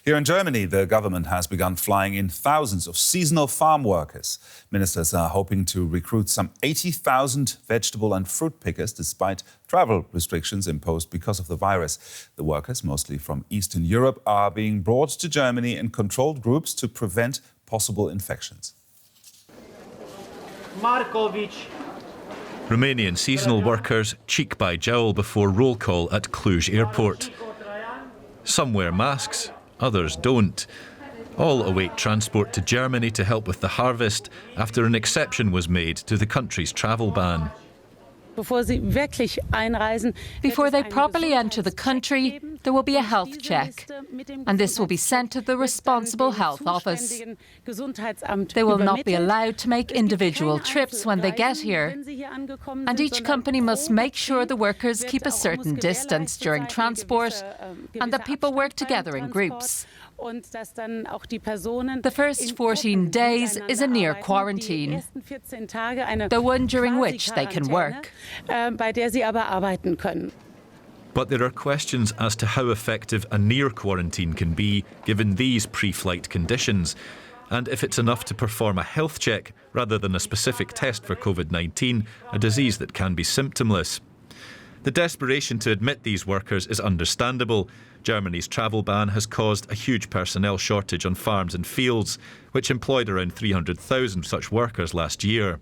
Here in Germany, the government has begun flying in thousands of seasonal farm workers. Ministers are hoping to recruit some 80,000 vegetable and fruit pickers despite travel restrictions imposed because of the virus. The workers, mostly from Eastern Europe, are being brought to Germany in controlled groups to prevent possible infections. Romanian seasonal workers cheek by jowl before roll call at Cluj airport. Some wear masks, others don't. All await transport to Germany to help with the harvest after an exception was made to the country's travel ban. Before they properly enter the country, there will be a health check, and this will be sent to the responsible health office. They will not be allowed to make individual trips when they get here, and each company must make sure the workers keep a certain distance during transport and that people work together in groups. The first 14 days is a near quarantine, the one during which they can work. But there are questions as to how effective a near quarantine can be given these pre-flight conditions, and if it's enough to perform a health check rather than a specific test for COVID-19, a disease that can be symptomless. The desperation to admit these workers is understandable. Germany's travel ban has caused a huge personnel shortage on farms and fields, which employed around 300,000 such workers last year.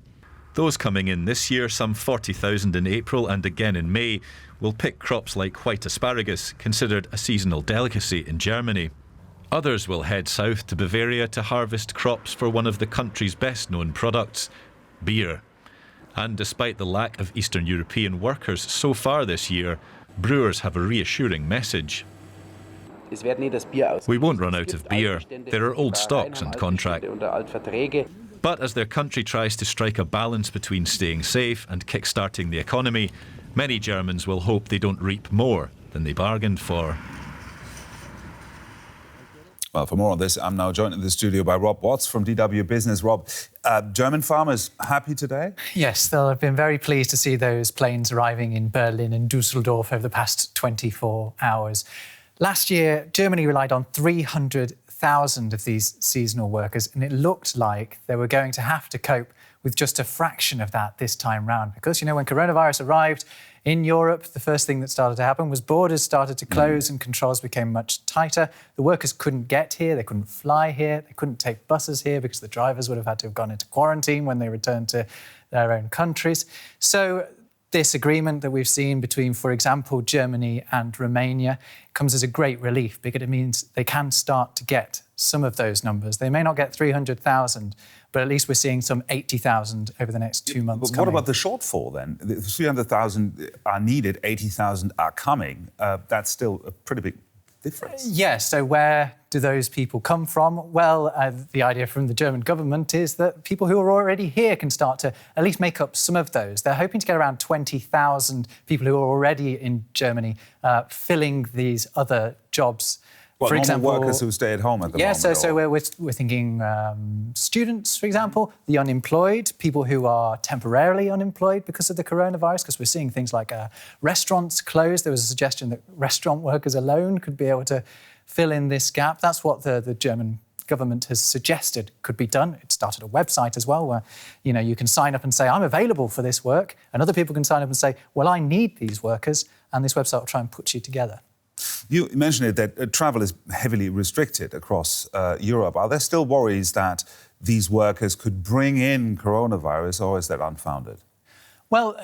Those coming in this year, some 40,000 in April and again in May, will pick crops like white asparagus, considered a seasonal delicacy in Germany. Others will head south to Bavaria to harvest crops for one of the country's best-known products, beer. And despite the lack of Eastern European workers so far this year, brewers have a reassuring message. We won't run out of beer. There are old stocks and contracts. But as their country tries to strike a balance between staying safe and kick-starting the economy, many Germans will hope they don't reap more than they bargained for. Well, for more on this, I'm now joined in the studio by Rob Watts from DW Business. Rob, German farmers happy today? Yes, they'll have been very pleased to see those planes arriving in Berlin and Düsseldorf over the past 24 hours. Last year, Germany relied on 300,000 of these seasonal workers, and it looked like they were going to have to cope with just a fraction of that this time round. Because, when coronavirus arrived in Europe, the first thing that started to happen was borders started to close and controls became much tighter. The workers couldn't get here, they couldn't fly here, they couldn't take buses here because the drivers would have had to have gone into quarantine when they returned to their own countries. So this agreement that we've seen between, for example, Germany and Romania comes as a great relief because it means they can start to get some of those numbers. They may not get 300,000, but at least we're seeing some 80,000 over the next 2 months. But what about the shortfall then? The 300,000 are needed, 80,000 are coming. That's still a pretty big difference. Yes, so where do those people come from? Well, the idea from the German government is that people who are already here can start to at least make up some of those. They're hoping to get around 20,000 people who are already in Germany filling these other jobs. Well, for example, workers who stay at home at the moment. Yeah, so we're thinking students, for example, the unemployed, people who are temporarily unemployed because of the coronavirus, because we're seeing things like restaurants closed. There was a suggestion that restaurant workers alone could be able to fill in this gap. That's what the German government has suggested could be done. It started a website as well where, you can sign up and say, I'm available for this work, and other people can sign up and say, well, I need these workers, and this website will try and put you together. You mentioned it that travel is heavily restricted across Europe. Are there still worries that these workers could bring in coronavirus, or is that unfounded? Well,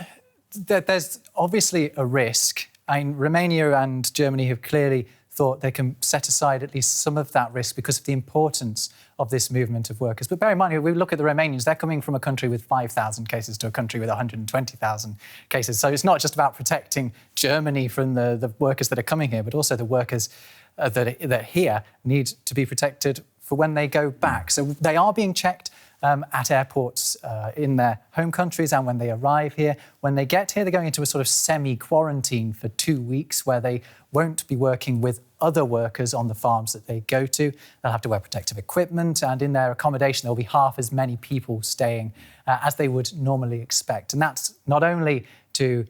there's obviously a risk. Romania and Germany have clearly thought they can set aside at least some of that risk because of the importance of this movement of workers. But bear in mind, if we look at the Romanians, they're coming from a country with 5,000 cases to a country with 120,000 cases. So it's not just about protecting Germany from the workers that are coming here, but also the workers that here need to be protected for when they go back. So they are being checked at airports in their home countries and when they arrive here. When they get here, they're going into a sort of semi-quarantine for 2 weeks where they won't be working with other workers on the farms that they go to. They'll have to wear protective equipment, and in their accommodation there'll be half as many people staying as they would normally expect. And that's not only to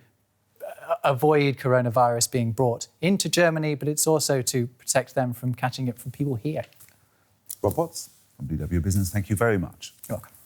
avoid coronavirus being brought into Germany, but it's also to protect them from catching it from people here. Rob Watts from DW Business, thank you very much. You're welcome.